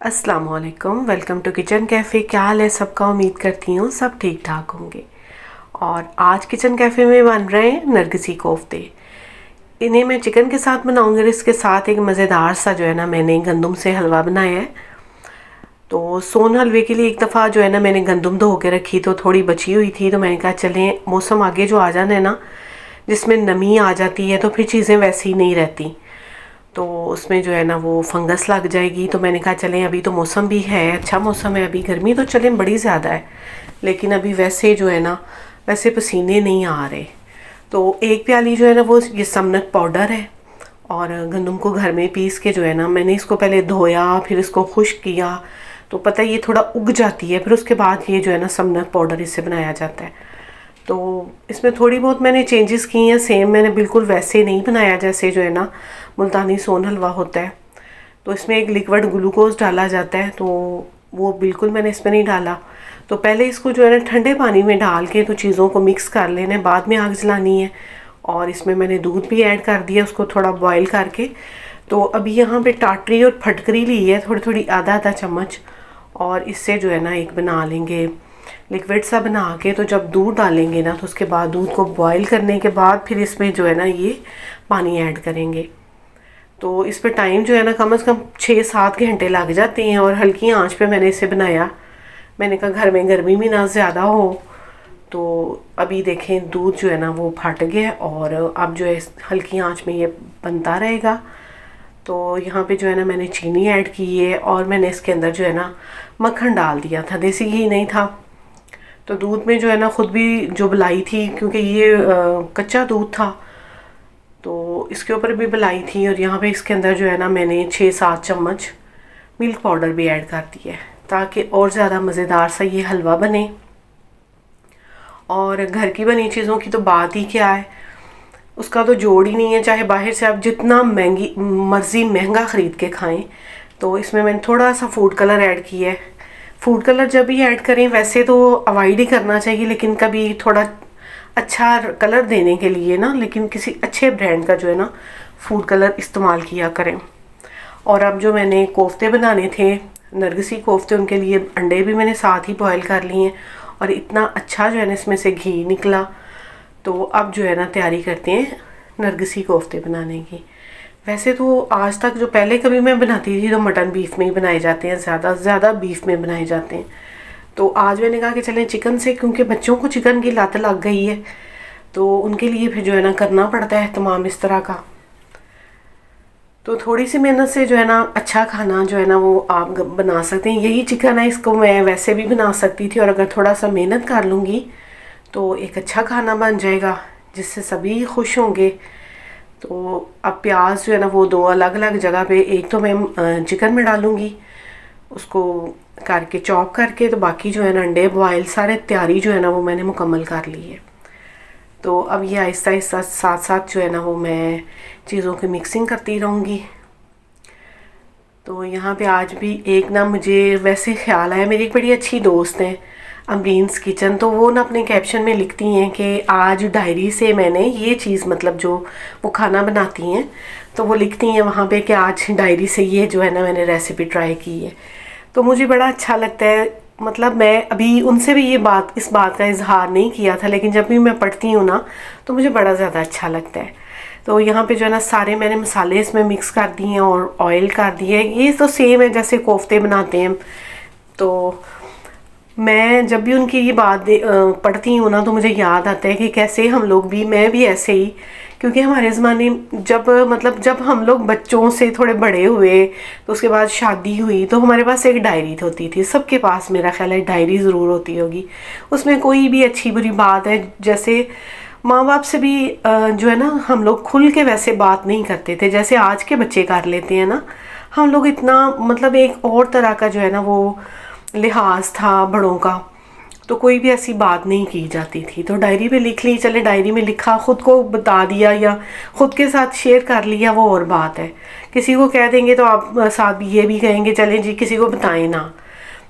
अस्सलाम वालेकुम, welcome to kitchen cafe. क्या हाल है सबका? उम्मीद करती हूँ सब ठीक ठाक होंगे। और आज किचन कैफ़े में बन रहे हैं नरगिसी कोफ्ते। इन्हें मैं चिकन के साथ बनाऊंगी और इसके साथ एक मज़ेदार सा जो है ना मैंने गंदम से हलवा बनाया है। तो सोन हलवे के लिए एक दफ़ा जो है ना मैंने गंदम धो के रखी, तो थोड़ी बची हुई थी, तो मैंने कहा चलें मौसम आगे जो आ जाना है ना जिसमें नमी आ जाती है तो फिर चीज़ें वैसी नहीं रहती, तो उसमें जो है ना वो फंगस लग जाएगी। तो मैंने कहा चलें अभी तो मौसम भी है, अच्छा मौसम है, अभी गर्मी तो चलें बड़ी ज़्यादा है लेकिन अभी वैसे जो है ना वैसे पसीने नहीं आ रहे। तो एक प्याली जो है ना वो ये समनक पाउडर है और गंदम को घर में पीस के जो है ना मैंने इसको पहले धोया, फिर इसको खुश्क किया, तो पता है ये थोड़ा उग जाती है, फिर उसके बाद ये जो है ना समनक पाउडर इससे बनाया जाता है। तो इसमें थोड़ी बहुत मैंने चेंजेस की हैं, सेम मैंने बिल्कुल वैसे नहीं बनाया जैसे जो है ना मुल्तानी सोन हलवा होता है। तो इसमें एक लिक्विड ग्लूकोज डाला जाता है, तो वो बिल्कुल मैंने इसमें नहीं डाला। तो पहले इसको जो है ना ठंडे पानी में डाल के तो चीज़ों को मिक्स कर लेना है, बाद में आग जलानी है। और इसमें मैंने दूध भी ऐड कर दिया उसको थोड़ा बॉईल करके। तो अभी यहाँ पे टाटरी और फटकरी ली है थोड़ी थोड़ी, आधा आधा चम्मच, और इससे जो है ना एक बना लेंगे लिक्विड सा बना के। तो जब दूध डालेंगे ना तो उसके बाद दूध को बॉईल करने के बाद फिर इसमें जो है ना ये पानी ऐड करेंगे। तो इस पे टाइम जो है ना कम से कम 6-7 घंटे लग जाते हैं और हल्की आंच पे मैंने इसे बनाया। मैंने कहा घर में गर्मी भी ना ज़्यादा हो। तो अभी देखें दूध जो है ना वो फट गया और अब जो है हल्की आंच में ये बनता रहेगा। तो यहाँ पे जो है ना मैंने चीनी ऐड की है और मैंने इसके अंदर जो है ना मक्खन डाल दिया था, देसी घी नहीं था। तो दूध में जो है ना ख़ुद भी जो मलाई थी, क्योंकि ये कच्चा दूध था तो इसके ऊपर भी मलाई थी। और यहाँ पे इसके अंदर जो है ना मैंने 6-7 चम्मच मिल्क पाउडर भी ऐड कर दिया है ताकि और ज़्यादा मज़ेदार सा ये हलवा बने। और घर की बनी चीज़ों की तो बात ही क्या है, उसका तो जोड़ ही नहीं है, चाहे बाहर से आप जितना महंगी मर्ज़ी महंगा ख़रीद के खाएं। तो इसमें मैंने थोड़ा सा फूड कलर ऐड किया है। फूड कलर जब भी ऐड करें वैसे तो अवॉइड ही करना चाहिए, लेकिन कभी थोड़ा अच्छा कलर देने के लिए ना, लेकिन किसी अच्छे ब्रांड का जो है ना फूड कलर इस्तेमाल किया करें। और अब जो मैंने कोफ्ते बनाने थे नरगिसी कोफ्ते, उनके लिए अंडे भी मैंने साथ ही बॉयल कर लिए हैं और इतना अच्छा जो है ना इसमें से घी निकला। तो अब जो है ना तैयारी करते हैं नरगिसी कोफ्ते बनाने की। वैसे तो आज तक जो पहले कभी मैं बनाती थी तो मटन बीफ में ही बनाए जाते हैं, ज़्यादा से ज़्यादा बीफ में बनाए जाते हैं। तो आज मैंने कहा कि चलें चिकन से, क्योंकि बच्चों को चिकन की लत लग गई है तो उनके लिए फिर जो है ना करना पड़ता है तमाम इस तरह का। तो थोड़ी सी मेहनत से जो है ना अच्छा खाना जो है ना वो आप बना सकते हैं। यही चिकन है, इसको मैं वैसे भी बना सकती थी और अगर थोड़ा सा मेहनत कर लूँगी तो एक अच्छा खाना बन जाएगा जिससे सभी खुश होंगे। तो अब प्याज जो है ना वो 2 अलग अलग जगह पे, एक तो मैं चिकन में डालूँगी उसको करके चॉप करके, तो बाकी जो है ना अंडे बॉयल सारे तैयारी जो है ना वो मैंने मुकम्मल कर ली है। तो अब ये आहिस्ता आहिस्ता साथ साथ जो है ना वो मैं चीज़ों की मिक्सिंग करती रहूँगी। तो यहाँ पे आज भी एक ना मुझे वैसे ख्याल आया, मेरी एक बड़ी अच्छी दोस्त है अमरीन्स किचन, तो वो ना अपने कैप्शन में लिखती हैं कि आज डायरी से मैंने ये चीज़, मतलब जो वो खाना बनाती हैं तो वो लिखती हैं वहाँ पे कि आज डायरी से ये जो है ना मैंने रेसिपी ट्राई की है। तो मुझे बड़ा अच्छा लगता है, मतलब मैं अभी उनसे भी इस बात का इजहार नहीं किया था, लेकिन जब भी मैं पढ़ती हूँ ना तो मुझे बड़ा ज़्यादा अच्छा लगता है। तो यहाँ पे जो है ना सारे मैंने मसाले इसमें मिक्स कर दिए हैं और ऑयल कर दिए। ये तो सेम है जैसे कोफ्ते बनाते हैं। तो मैं जब भी उनकी ये बात पढ़ती हूँ ना तो मुझे याद आता है कि कैसे हम लोग भी, मैं भी ऐसे ही, क्योंकि हमारे ज़माने जब हम लोग बच्चों से थोड़े बड़े हुए तो उसके बाद शादी हुई तो हमारे पास एक डायरी होती थी, सबके पास मेरा ख्याल है डायरी ज़रूर होती होगी। उसमें कोई भी अच्छी बुरी बात है, जैसे माँ बाप से भी जो है ना हम लोग खुल के वैसे बात नहीं करते थे जैसे आज के बच्चे कर लेते हैं ना। हम लोग इतना, मतलब एक और तरह का जो है ना वो लिहाज था बड़ों का, तो कोई भी ऐसी बात नहीं की जाती थी। तो डायरी पे लिख ली, चले डायरी में लिखा, ख़ुद को बता दिया या ख़ुद के साथ शेयर कर लिया, वो और बात है। किसी को कह देंगे तो आप साथ भी ये भी कहेंगे चलें जी किसी को बताएं ना,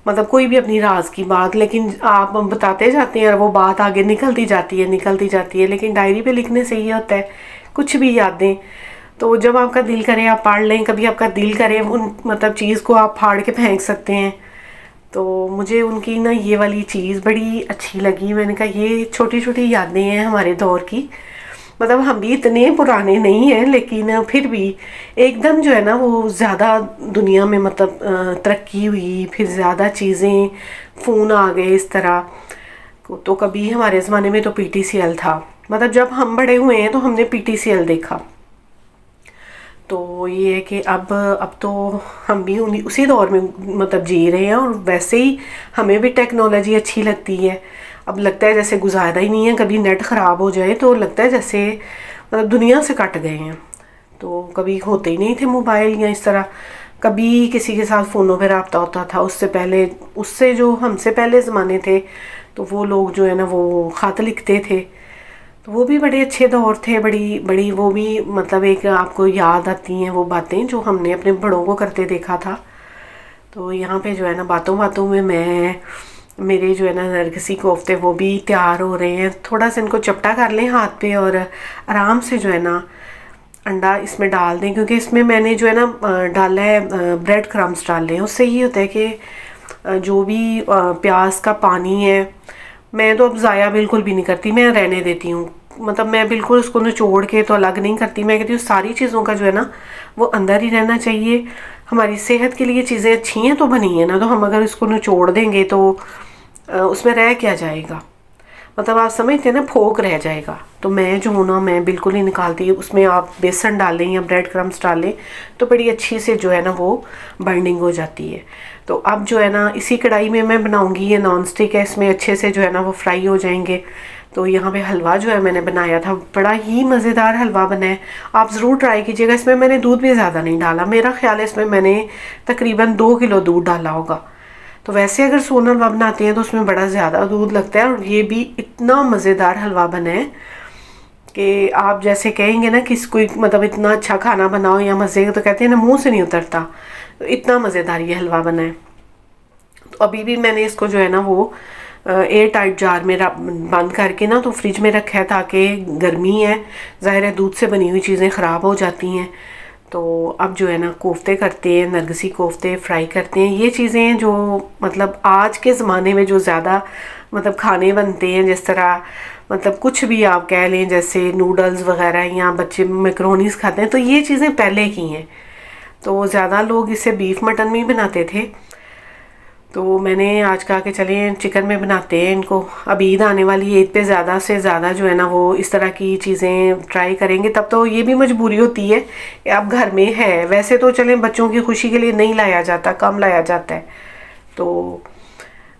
मतलब कोई भी अपनी राज की बात, लेकिन आप बताते जाते हैं और वो बात आगे निकलती जाती है। लेकिन डायरी पे लिखने से ये होता है कुछ भी यादें तो जब आपका दिल करे आप पाड़ लें, कभी आपका दिल करे उन मतलब चीज़ को आप फाड़ के फेंक सकते हैं। तो मुझे उनकी ना ये वाली चीज़ बड़ी अच्छी लगी। मैंने कहा ये छोटी छोटी यादें हैं हमारे दौर की। मतलब हम भी इतने पुराने नहीं हैं, लेकिन फिर भी एकदम जो है ना वो ज़्यादा दुनिया में मतलब तरक्की हुई, फिर ज़्यादा चीज़ें, फ़ोन आ गए इस तरह। तो कभी हमारे ज़माने में तो पीटीसीएल था, मतलब जब हम बड़े हुए हैं तो हमने पीटीसीएल देखा। तो ये है कि अब तो हम भी उसी दौर में मतलब जी रहे हैं, और वैसे ही हमें भी टेक्नोलॉजी अच्छी लगती है। अब लगता है जैसे गुजारा ही नहीं है, कभी नेट ख़राब हो जाए तो लगता है जैसे मतलब दुनिया से कट गए हैं। तो कभी होते ही नहीं थे मोबाइल या इस तरह, कभी किसी के साथ फ़ोनों पे रब्ता होता था। उससे पहले, उससे जो हमसे पहले ज़माने थे तो वो लोग जो है ना वो ख़त लिखते थे। तो वो भी बड़े अच्छे दौर थे, बड़ी बड़ी वो भी मतलब एक आपको याद आती हैं वो बातें जो हमने अपने बड़ों को करते देखा था। तो यहाँ पे जो है ना बातों बातों में मेरे जो है ना नरगिसी कोफ्ते वो भी तैयार हो रहे हैं। थोड़ा सा इनको चपटा कर लें हाथ पे और आराम से जो है ना अंडा इसमें डाल दें, क्योंकि इसमें मैंने जो है ना डाला है ब्रेड क्रम्स डाल लें। उससे ये होता है कि जो भी प्याज का पानी है, मैं तो अब ज़ाया बिल्कुल भी नहीं करती, मैं रहने देती हूँ। मतलब मैं बिल्कुल उसको निचोड़ के तो अलग नहीं करती। मैं कहती हूँ सारी चीज़ों का जो है ना वो अंदर ही रहना चाहिए। हमारी सेहत के लिए चीज़ें अच्छी हैं तो बनी है ना, तो हम अगर इसको निचोड़ देंगे तो उसमें रह क्या जाएगा। मतलब आप समझते हैं ना, फोक रह जाएगा। तो मैं जो हूँ ना मैं बिल्कुल ही निकालती हूँ। उसमें आप बेसन डालें या ब्रेड क्रम्स डालें तो बड़ी अच्छी से जो है ना वो बाइंडिंग हो जाती है। तो अब जो है ना इसी कढ़ाई में मैं बनाऊंगी, ये नॉन स्टिक है, इसमें अच्छे से जो है ना वो फ्राई हो जाएंगे। तो यहाँ पे हलवा जो है मैंने बनाया था, बड़ा ही मज़ेदार हलवा बना है। आप ज़रूर ट्राई कीजिएगा। इसमें मैंने दूध भी ज़्यादा नहीं डाला, मेरा ख्याल है इसमें मैंने तकरीबन 2 किलो दूध डाला होगा। तो वैसे अगर सोन हलवा बनाते हैं तो उसमें बड़ा ज़्यादा दूध लगता है, और ये भी इतना मज़ेदार हलवा बना है कि आप जैसे कहेंगे ना कि कोई मतलब इतना अच्छा खाना बनाओ या मज़े का, तो कहते हैं ना मुंह से नहीं उतरता। तो इतना मज़ेदार ये हलवा बना है। तो अभी भी मैंने इसको जो है ना वो एयर टाइट जार में बंद करके ना तो फ्रिज में रखा है, ताकि गर्मी है, ज़ाहिर है दूध से बनी हुई चीज़ें ख़राब हो जाती हैं। तो अब जो है ना कोफ्ते करते हैं, नरगिसी कोफ्ते फ्राई करते हैं। ये चीज़ें जो मतलब आज के ज़माने में जो ज़्यादा मतलब खाने बनते हैं, जिस तरह मतलब कुछ भी आप कह लें, जैसे नूडल्स वगैरह या बच्चे मैक्रोनीस खाते हैं, तो ये चीज़ें पहले की हैं। तो ज़्यादा लोग इसे बीफ मटन में ही बनाते थे। तो मैंने आज कहा कि चलें चिकन में बनाते हैं इनको। अब ईद आने वाली है, ईद पे ज़्यादा से ज़्यादा जो है ना वो इस तरह की चीज़ें ट्राई करेंगे। तब तो ये भी मजबूरी होती है कि अब घर में है। वैसे तो चलें बच्चों की खुशी के लिए नहीं लाया जाता, कम लाया जाता है। तो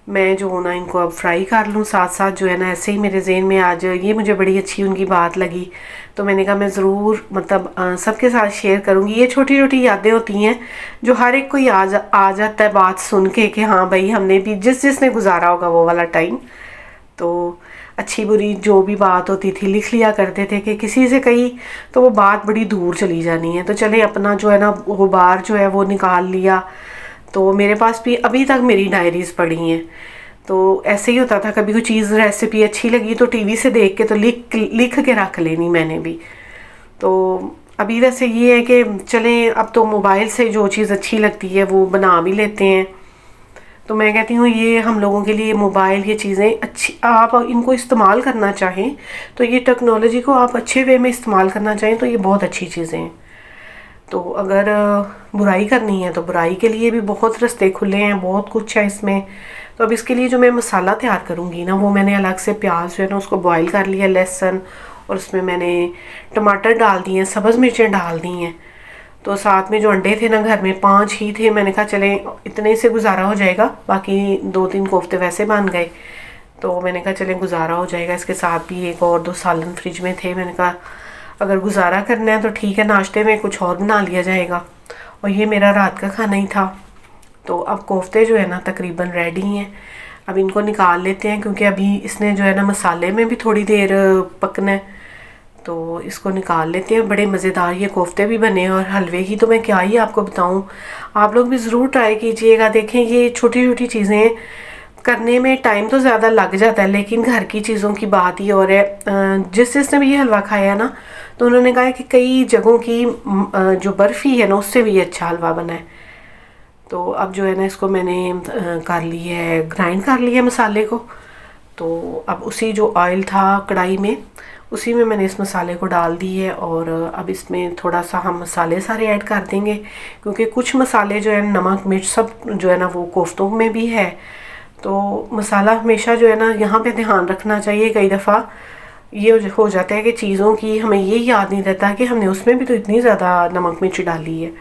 मैं जो हूँ ना इनको अब फ्राई कर लूँ साथ साथ जो है ना। ऐसे ही मेरे जहन में आज ये मुझे बड़ी अच्छी उनकी बात लगी, तो मैंने कहा मैं ज़रूर मतलब सबके साथ शेयर करूँगी। ये छोटी छोटी यादें होती हैं जो हर एक को आ जाता है बात सुन के कि हाँ भाई हमने भी जिसने गुजारा होगा वो वाला टाइम। तो अच्छी बुरी जो भी बात होती थी लिख लिया करते थे कि किसी से कही तो वो बात बड़ी दूर चली जानी है। तो चले अपना जो है ना गुबार जो है वो निकाल लिया। तो मेरे पास भी अभी तक मेरी डायरीज़ पड़ी हैं। तो ऐसे ही होता था, कभी कोई चीज़ रेसिपी अच्छी लगी तो टीवी से देख के तो लिख के रख लेनी मैंने भी। तो अभी वैसे ये है कि चलें अब तो मोबाइल से जो चीज़ अच्छी लगती है वो बना भी लेते हैं। तो मैं कहती हूँ ये हम लोगों के लिए मोबाइल, ये चीज़ें अच्छी, आप इनको इस्तेमाल करना चाहें तो ये टेक्नोलॉजी को आप अच्छे वे में इस्तेमाल करना चाहें तो ये बहुत अच्छी चीज़ें हैं। तो अगर बुराई करनी है तो बुराई के लिए भी बहुत रास्ते खुले हैं, बहुत कुछ है इसमें। तो अब इसके लिए जो मैं मसाला तैयार करूँगी ना वो मैंने अलग से प्याज जो है ना उसको बॉईल कर लिया, लहसुन, और उसमें मैंने टमाटर डाल दिए हैं, सब्ज़ मिर्चें डाल दी हैं। तो साथ में जो अंडे थे ना घर में 5 ही थे, मैंने कहा चले इतने से गुजारा हो जाएगा, बाकी 2-3 कोफ्ते वैसे बन गए। तो मैंने कहा चले गुजारा हो जाएगा। इसके साथ भी 1 और 2 सालन फ्रिज में थे, मैंने कहा अगर गुजारा करना है तो ठीक है, नाश्ते में कुछ और बना लिया जाएगा। और ये मेरा रात का खाना ही था। तो अब कोफ्ते जो है ना तकरीबन रेडी हैं। अब इनको निकाल लेते हैं, क्योंकि अभी इसने जो है ना मसाले में भी थोड़ी देर पकना है। तो इसको निकाल लेते हैं। बड़े मज़ेदार ये कोफ्ते भी बने, और हलवे की तो मैं क्या ही आपको बताऊं। आप लोग भी ज़रूर ट्राई कीजिएगा। देखें ये छोटी छोटी चीज़ें करने में टाइम तो ज़्यादा लग जाता है, लेकिन घर की चीज़ों की बात ही और है। जिसने भी ये हलवा खाया ना तो उन्होंने कहा है कि कई जगहों की जो बर्फ़ी है ना उससे भी अच्छा हलवा बना है। तो अब जो है ना इसको मैंने कर ली है, ग्राइंड कर लिया मसाले को। तो अब उसी जो ऑयल था कढ़ाई में, उसी में मैंने इस मसाले को डाल दी है। और अब इसमें थोड़ा सा हम मसाले सारे ऐड कर देंगे, क्योंकि कुछ मसाले जो है नमक मिर्च सब जो है ना वो कोफ्तों में भी है। तो मसाला हमेशा जो है ना यहाँ पे ध्यान रखना चाहिए। कई दफ़ा ये हो जाता है कि चीज़ों की हमें ये याद नहीं रहता कि हमने उसमें भी तो इतनी ज़्यादा नमक मिर्च डाली है।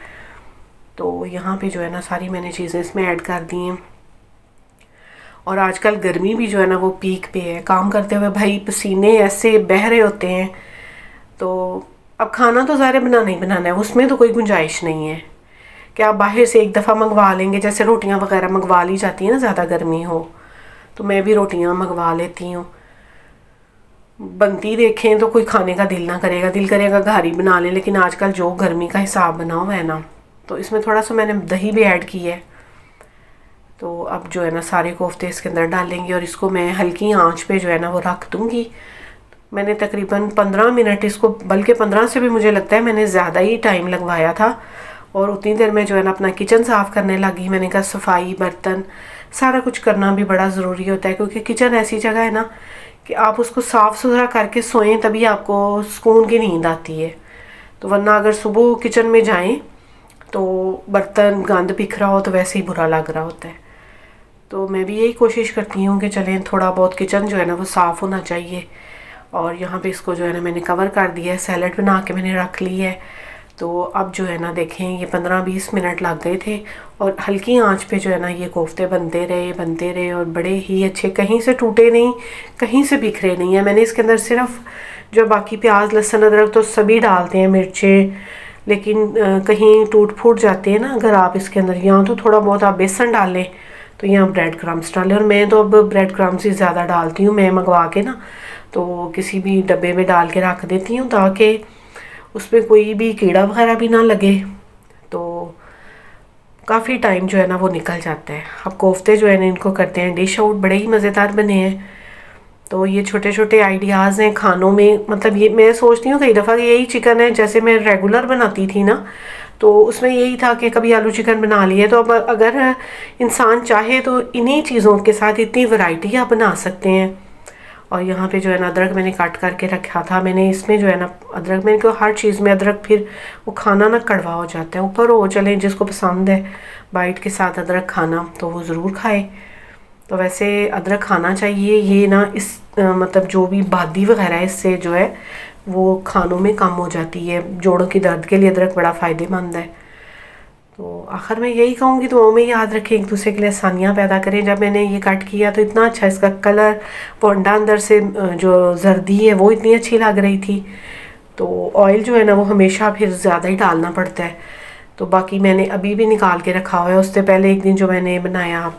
तो यहाँ पे जो है ना सारी मैंने चीज़ें इसमें ऐड कर दी हैं। और आजकल गर्मी भी जो है ना वो पीक पे है, काम करते हुए भाई पसीने ऐसे बह रहे होते हैं। तो अब खाना तो ज़ाहिर बनाना ही बनाना है, उसमें तो कोई गुंजाइश नहीं है कि आप बाहर से एक दफ़ा मंगवा लेंगे। जैसे रोटियां वगैरह मंगवा ली जाती हैं ना, ज़्यादा गर्मी हो तो मैं भी रोटियां मंगवा लेती हूँ। बनती देखें तो कोई खाने का दिल ना करेगा, दिल करेगा घर ही बना लें। लेकिन आजकल जो गर्मी का हिसाब बना हुआ है ना, तो इसमें थोड़ा सा मैंने दही भी ऐड की है। तो अब जो है ना सारे कोफ्ते इसके अंदर डालेंगे और इसको मैं हल्की आंच पे जो है ना वो रख दूँगी। मैंने तकरीबन 15 मिनट इसको, बल्कि 15 से भी मुझे लगता है मैंने ज़्यादा ही टाइम लगवाया था। और उतनी देर में जो है ना अपना किचन साफ़ करने लगी। मैंने कहा सफाई बर्तन सारा कुछ करना भी बड़ा ज़रूरी होता है, क्योंकि किचन ऐसी जगह है ना कि आप उसको साफ़ सुथरा करके सोएं तभी आपको सुकून की नींद आती है। तो वरना अगर सुबह किचन में जाएं तो बर्तन गंद बिखरा हो तो वैसे ही बुरा लग रहा होता है। तो मैं भी यही कोशिश करती हूँ कि चलें थोड़ा बहुत किचन जो है ना वो साफ़ होना चाहिए। और यहाँ पे इसको जो है ना मैंने कवर कर दिया है, सैलड बना के मैंने रख ली है। तो अब जो है ना देखें ये 15-20 मिनट लग गए थे और हल्की आंच पे जो है ना ये कोफ्ते बनते रहे और बड़े ही अच्छे, कहीं से टूटे नहीं, कहीं से बिखरे नहीं है। मैंने इसके अंदर सिर्फ जो बाकी प्याज लहसुन अदरक तो सभी डालते हैं, मिर्चें, लेकिन कहीं टूट फूट जाते हैं ना अगर आप इसके अंदर, यहाँ तो थोड़ा बहुत आप बेसन डाल लें, तो यहाँ ब्रेड क्रम्स डालें। और मैं तो अब ब्रेड क्रम्स ही ज़्यादा डालती हूँ, मैं मंगवा के ना तो किसी भी डब्बे में डाल के रख देती हूँ ताकि उसमें कोई भी कीड़ा वगैरह भी ना लगे। तो काफ़ी टाइम जो है ना वो निकल जाता है। अब कोफ्ते जो है ना इनको करते हैं डिश आउट, बड़े ही मज़ेदार बने हैं। तो ये छोटे छोटे आइडियाज़ हैं खानों में। मतलब ये मैं सोचती हूँ कई दफ़ा कि यही चिकन है, जैसे मैं रेगुलर बनाती थी ना तो उसमें यही था कि कभी आलू चिकन बना लिए। तो अब अगर इंसान चाहे तो इन्हीं चीज़ों के साथ इतनी वैरायटी आप बना सकते हैं। और यहाँ पे जो है ना अदरक मैंने काट करके रखा था। मैंने इसमें जो है ना अदरक, मैंने को हर चीज़ में अदरक, फिर वो खाना ना कड़वा हो जाता है। ऊपर हो चले जिसको पसंद है बाइट के साथ अदरक खाना तो वो ज़रूर खाए। तो वैसे अदरक खाना चाहिए। ये ना इस मतलब जो भी बादी वगैरह है इससे जो है वो खानों में कम हो जाती है। जोड़ों की दर्द के लिए अदरक बड़ा फ़ायदेमंद है। तो आखिर में यही कहूँगी, दुआओं में याद रखें, एक दूसरे के लिए आसानियाँ पैदा करें। जब मैंने ये कट किया तो इतना अच्छा इसका कलर, वो अंडा अंदर से जो जर्दी है वो इतनी अच्छी लग रही थी। तो ऑयल जो है ना वो हमेशा फिर ज़्यादा ही डालना पड़ता है। तो बाकी मैंने अभी भी निकाल के रखा हुआ है। उससे पहले एक दिन जो मैंने बनाया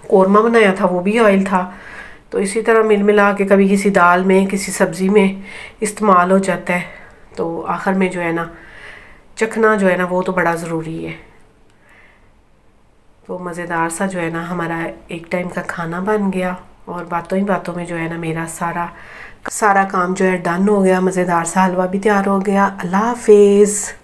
कोरमा बनाया था वो भी ऑयल था। तो इसी तरह मिल मिला के कभी किसी दाल में किसी सब्ज़ी में इस्तेमाल हो जाता है। तो आखिर में जो है ना चखना जो है ना वो तो बड़ा ज़रूरी है। तो मज़ेदार सा जो है ना हमारा एक टाइम का खाना बन गया और बातों ही बातों में जो है ना मेरा सारा काम जो है डन हो गया। मज़ेदार सा हलवा भी तैयार हो गया। अल्लाह हाफिज़।